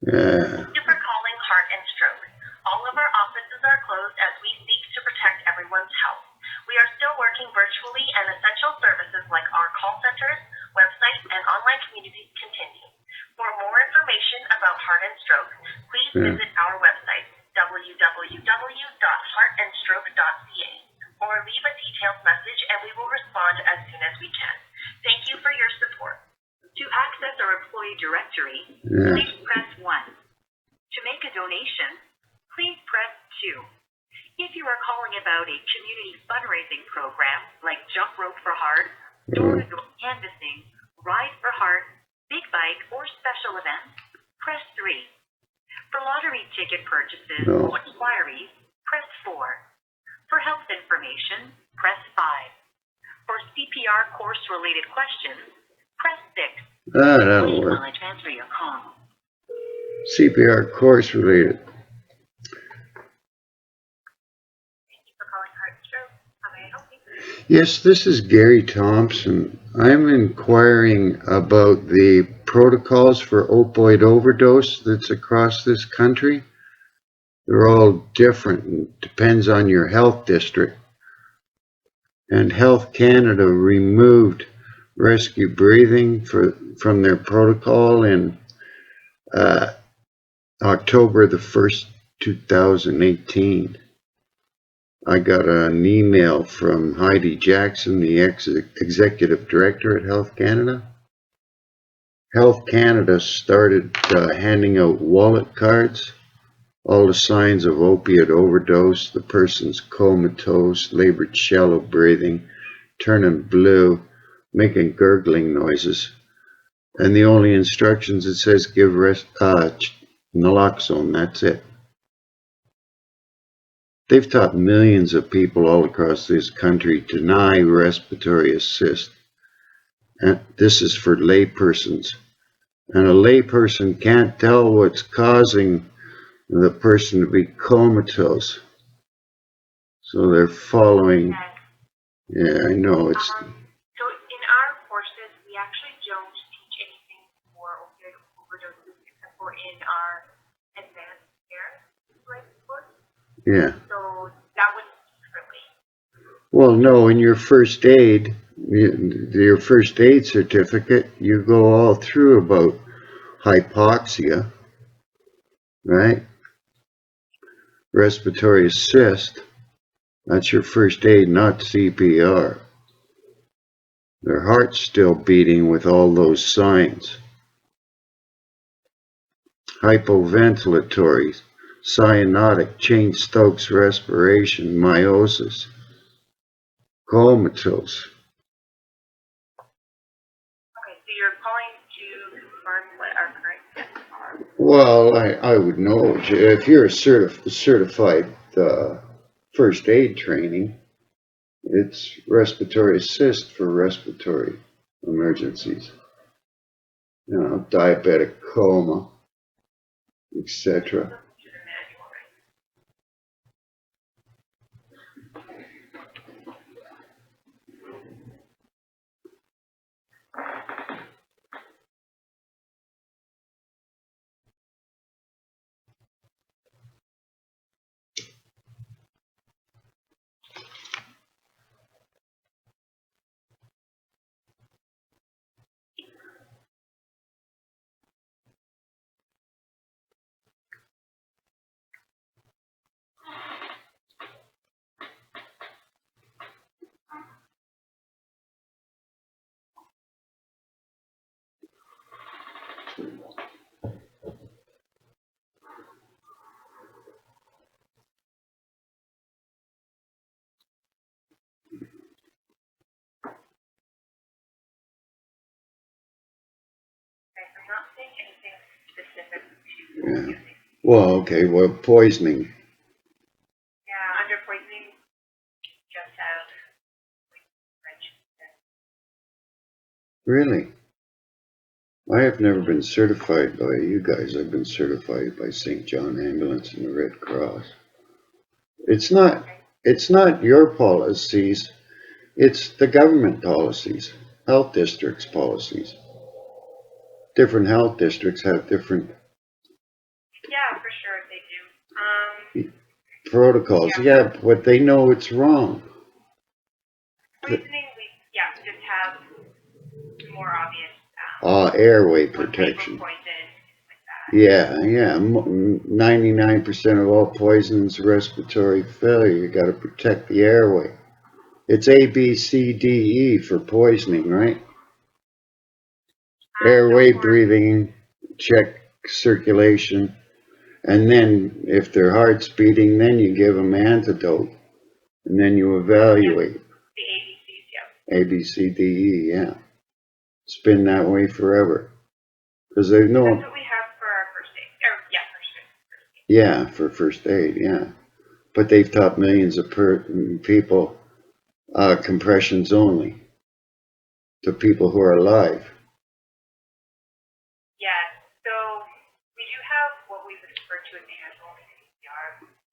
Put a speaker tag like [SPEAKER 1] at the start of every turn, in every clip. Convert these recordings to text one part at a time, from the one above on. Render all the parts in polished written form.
[SPEAKER 1] Yeah.
[SPEAKER 2] Thank you for calling Heart and Stroke. All of our offices are closed as we seek to protect everyone's health. We are still working virtually, and essential services like our call centers, website, and online communities continue. For more information about Heart and Stroke, please visit our website, www.heartandstroke.ca, or leave a detailed message and we will respond as soon as we can. Thank you for your support. To access our employee directory, please press 1. To make a donation, please press 2. If you are calling about a community fundraising program like Jump Rope for Heart, door-to-door canvassing, Ride for Heart, Big Bike, or special events, press 3. For lottery ticket purchases or inquiries, press 4. For health information, press 5. For CPR course-related questions, press 6.
[SPEAKER 1] That'll work.
[SPEAKER 2] While I transfer your call.
[SPEAKER 1] CPR course related. Yes, this is Gary Thompson. I'm inquiring about the protocols for opioid overdose that's across this country. They're all different and depends on your health district. And Health Canada removed rescue breathing from their protocol in October the 1st, 2018. I got an email from Heidi Jackson, the executive director at Health Canada. Health Canada started handing out wallet cards, all the signs of opiate overdose, the person's comatose, labored shallow breathing, turning blue, making gurgling noises. And the only instructions it says give naloxone, that's it. They've taught millions of people all across this country to deny respiratory assist. And this is for laypersons. And a layperson can't tell what's causing the person to be comatose. So they're following. Yeah, I know it's.
[SPEAKER 2] So in our courses, we actually don't teach anything for opioid overdoses except for in our advanced care course.
[SPEAKER 1] Yeah.
[SPEAKER 2] So that wouldn't be really.
[SPEAKER 1] Well, no, in your first aid, your first aid certificate, you go all through about hypoxia, right? Respiratory assist, that's your first aid, not CPR. Their heart's still beating with all those signs. Hypoventilatory, cyanotic, Cheyne-Stokes respiration, meiosis, comatose.
[SPEAKER 2] Okay, so you're calling to confirm what our current steps are.
[SPEAKER 1] Well, I would know if you're a certified first aid training, it's respiratory assist for respiratory emergencies. You know, diabetic coma, etc.
[SPEAKER 2] I'm not saying anything specific to
[SPEAKER 1] Yeah. Well, okay, well, poisoning.
[SPEAKER 2] Yeah, under poisoning, just have
[SPEAKER 1] Really? I have never been certified by you guys. I've been certified by St. John Ambulance and the Red Cross. It's not your policies, it's the government policies, health districts policies. Different health districts have different Protocols, yeah, but they know it's wrong.
[SPEAKER 2] Poisoning, just have more obvious.
[SPEAKER 1] Airway protection.
[SPEAKER 2] Poison, like that.
[SPEAKER 1] Yeah. 99% of all poisons, respiratory failure. You got to protect the airway. It's A, B, C, D, E for poisoning, right? Airway, breathing, check circulation, and then if their heart's beating, then you give them antidote, and then you evaluate.
[SPEAKER 2] The ABCs, yeah.
[SPEAKER 1] A, B, C, D, E, yeah. It's been that way forever. Because they know.
[SPEAKER 2] That's what we have for our first aid.
[SPEAKER 1] Yeah, for first aid, yeah. But they've taught millions of people compressions only to people who are alive.
[SPEAKER 2] Yeah, so we do have what we would refer to as manual CPR.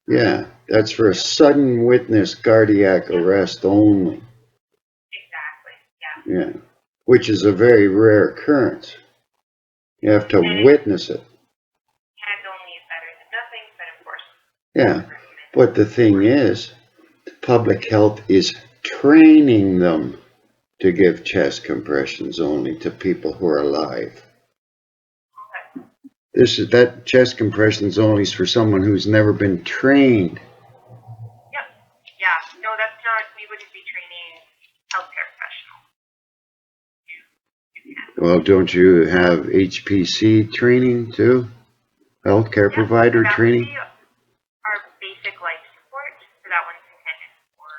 [SPEAKER 1] Yeah, that's for a sudden witness cardiac arrest only.
[SPEAKER 2] Exactly,
[SPEAKER 1] yeah. Which is a very rare occurrence. You have to witness it.
[SPEAKER 2] Hands only is better than nothing, but of course.
[SPEAKER 1] Yeah, but the thing is, public health is training them to give chest compressions only to people who are alive.
[SPEAKER 2] Okay.
[SPEAKER 1] That chest compressions only is for someone who's never been trained.
[SPEAKER 2] Yeah. No, that's not. We wouldn't be training healthcare professionals.
[SPEAKER 1] Well, don't you have HPC training too? Healthcare provider training?
[SPEAKER 2] Our basic life support, so that one's intended for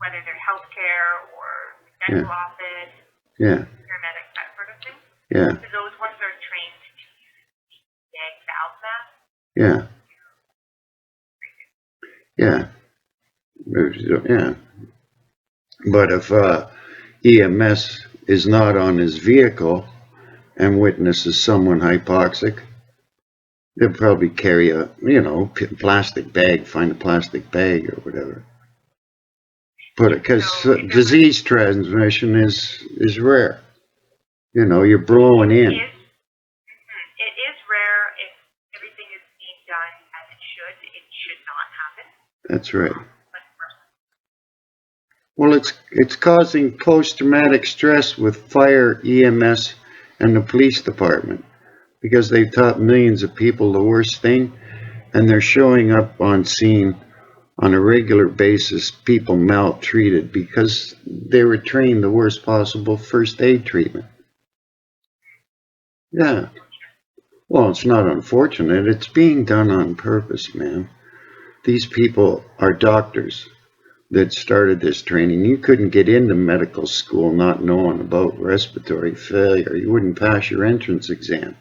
[SPEAKER 2] whether they're healthcare or dental office, paramedics, that sort of thing.
[SPEAKER 1] Yeah.
[SPEAKER 2] So those ones are trained to use the valve mask.
[SPEAKER 1] Yeah. But if EMS is not on his vehicle and witnesses someone hypoxic, they'll probably carry a, plastic bag, find a plastic bag or whatever. But because disease transmission is rare. You're blowing in.
[SPEAKER 2] It is rare if everything is being done as it should. It should not happen.
[SPEAKER 1] That's right. Well, it's causing post-traumatic stress with fire, EMS, and the police department because they've taught millions of people the worst thing, and they're showing up on scene on a regular basis, people maltreated because they were trained the worst possible first aid treatment. Yeah. Well, it's not unfortunate. It's being done on purpose, man. These people are doctors that started this training. You couldn't get into medical school not knowing about respiratory failure. You wouldn't pass your entrance exam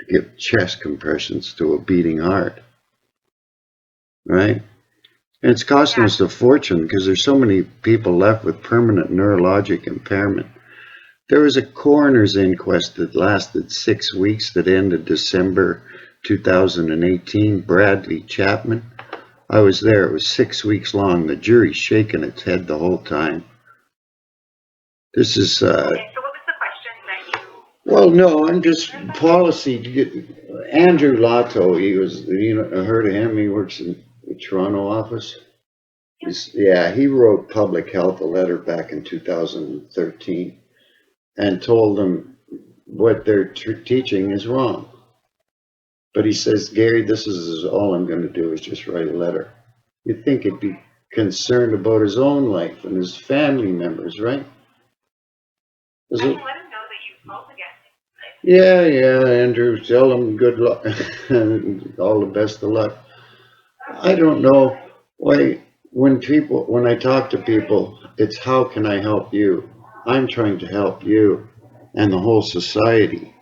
[SPEAKER 1] to give chest compressions to a beating heart. Right? And it's costing us a fortune because there's so many people left with permanent neurologic impairment. There was a coroner's inquest that lasted 6 weeks that ended December 2018. Bradley Chapman. I was there. It was 6 weeks long. The jury's shaking its head the whole time. This is.
[SPEAKER 2] Okay, so what was the question that you?
[SPEAKER 1] Well, no, I'm just policy. Andrew Lotto. He was. I heard of him. He works in the Toronto office. He wrote Public Health a letter back in 2013 and told them what they're teaching is wrong. But he says, Gary, this is all I'm going to do is just write a letter. You'd think he'd be concerned about his own life and his family members, right?
[SPEAKER 2] I can let him know that you called again.
[SPEAKER 1] Yeah, Andrew, tell him good luck and all the best of luck. I don't know why when I talk to people, it's how can I help you? I'm trying to help you and the whole society,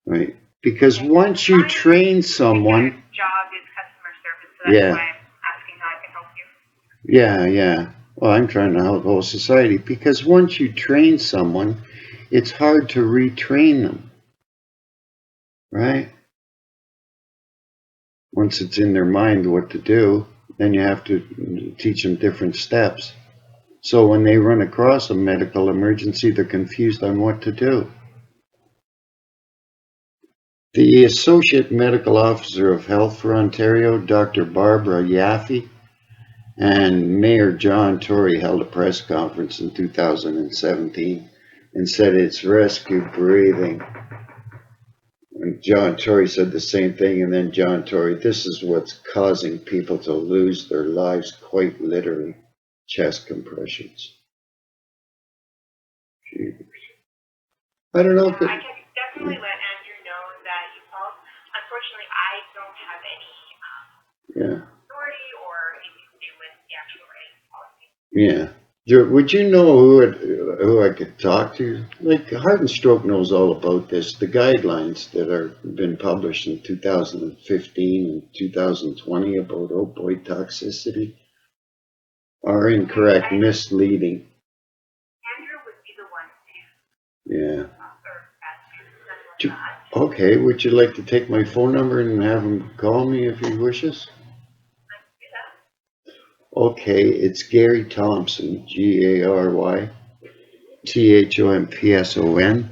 [SPEAKER 1] right? Because once you train someone,
[SPEAKER 2] your job is customer service, so that's why I'm asking how I can help you.
[SPEAKER 1] Yeah. Well, I'm trying to help the whole society because once you train someone, it's hard to retrain them, right? Once it's in their mind what to do, then you have to teach them different steps. So when they run across a medical emergency, they're confused on what to do. The Associate Medical Officer of Health for Ontario, Dr. Barbara Jaffe, and Mayor John Tory held a press conference in 2017 and said it's rescue breathing. And John Tory said the same thing, and then John Tory, this is what's causing people to lose their lives, quite literally, chest compressions. Jeez. I don't know if
[SPEAKER 2] I can definitely let Andrew know that you called. Unfortunately, I don't have any authority or anything to do with the actual writing policy.
[SPEAKER 1] Yeah. Would you know who I could talk to? Like, Heart and Stroke knows all about this. The guidelines that are been published in 2015 and 2020 about opioid toxicity are incorrect, misleading.
[SPEAKER 2] Andrew would be the one to.
[SPEAKER 1] Yeah. Okay, would you like to take my phone number and have him call me if he wishes? Okay, it's Gary Thompson, GaryThompson,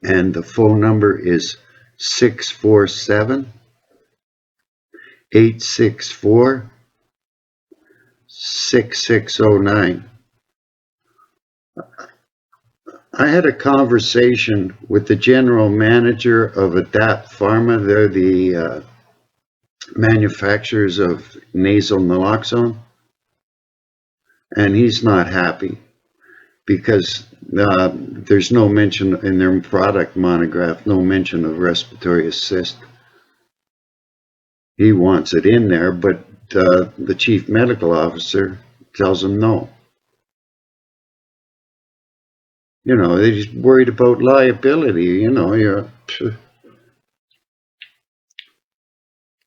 [SPEAKER 1] and the phone number is 647-864-6609. I had a conversation with the general manager of Adapt Pharma. They're the manufacturers of nasal naloxone, and he's not happy because there's no mention in their product monograph, no mention of respiratory assist. He wants it in there, but the chief medical officer tells him no. You know, he's worried about liability. You know,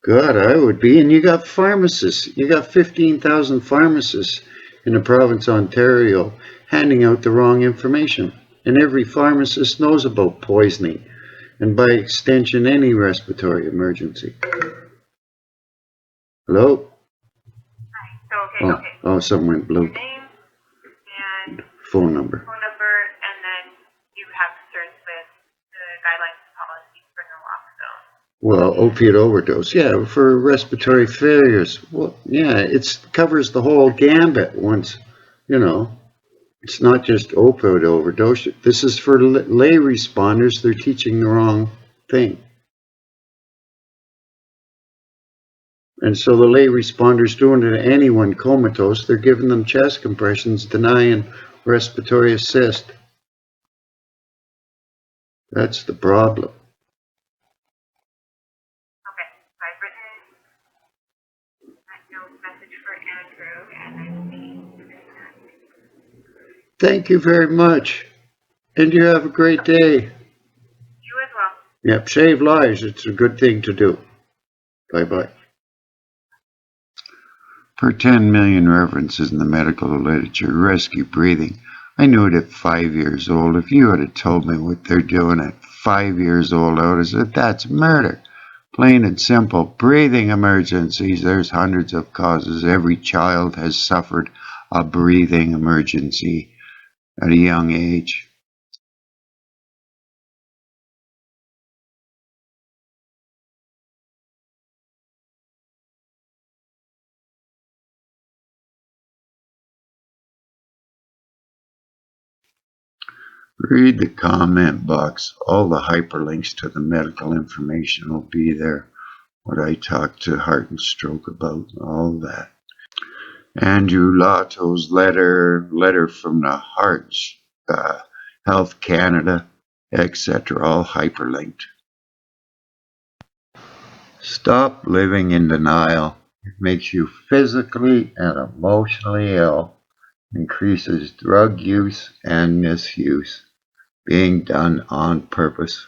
[SPEAKER 1] God, I would be. And you got pharmacists. You got 15,000 pharmacists in the province of Ontario handing out the wrong information. And every pharmacist knows about poisoning, and by extension, any respiratory emergency. Hello?
[SPEAKER 2] Hi. Okay.
[SPEAKER 1] Oh, something went blue.
[SPEAKER 2] Your name and
[SPEAKER 1] phone number,
[SPEAKER 2] and then you have concerns with the guidelines and policies for naloxone.
[SPEAKER 1] Well, opiate overdose, yeah, for respiratory failures. Well, yeah, it covers the whole gambit once, you know. It's not just opioid overdose. This is for lay responders. They're teaching the wrong thing. And so the lay responders doing it to anyone comatose, they're giving them chest compressions, denying respiratory assist. That's the problem.
[SPEAKER 2] Okay, so I've written a message for Andrew, and I will be doing that.
[SPEAKER 1] Thank you very much. And you have a great day.
[SPEAKER 2] You as well.
[SPEAKER 1] Yep, save lives. It's a good thing to do. Bye-bye. Per 10 million references in the medical literature, rescue breathing. I knew it at 5 years old. If you had told me what they're doing at 5 years old, I would have said that's murder. Plain and simple. Breathing emergencies. There's hundreds of causes. Every child has suffered a breathing emergency at a young age. Read the comment box. All the hyperlinks to the medical information will be there. What I talked to Heart and Stroke about, all that. Andrew Lotto's letter from the Heart, Health Canada, etc. All hyperlinked. Stop living in denial. It makes you physically and emotionally ill. Increases drug use and misuse. Being done on purpose.